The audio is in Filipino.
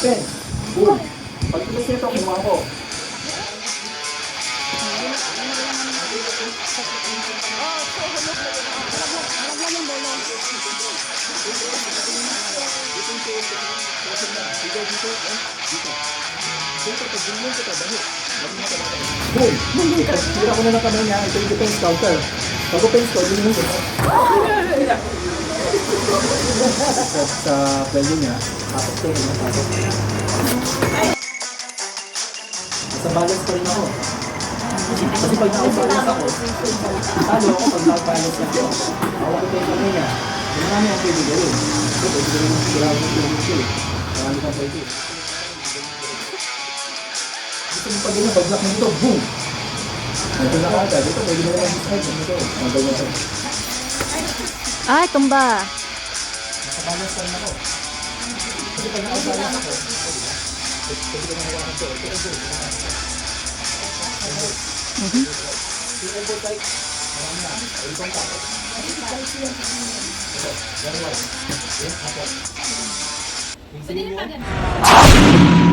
10. Boom. Pag tulis nito, kumuha ko. Boom! Tira ko na ng kamay niya, ito yung defense counter. Pag defense ko, yun yung sa pwede niya, tapos ko yun, tapos. Sa balance pa rin ako. Kasi pag naka-balance ako, talo ako pag naka-balance ako. Hawak ko yung kamay niya. Yung namin ang pwede gawin. So, pwede gawin yung sigurado yung pwede. Marami kang pwede. Gusto mo pag yun, pag-block nito, boom! Ito na kagad. Ito, pwede mo naman i-strike. Ito, ang ganyan ito. Ay, tumba. Nakabalance pa rin ako. Kasi pag nakabalance ako, pwede ko nahawakan ito. Ito, ito. Yung elbow tight, marami na. Ito ang tapo. Ito, yan one. Yan, ako. Pwede na pa ganun.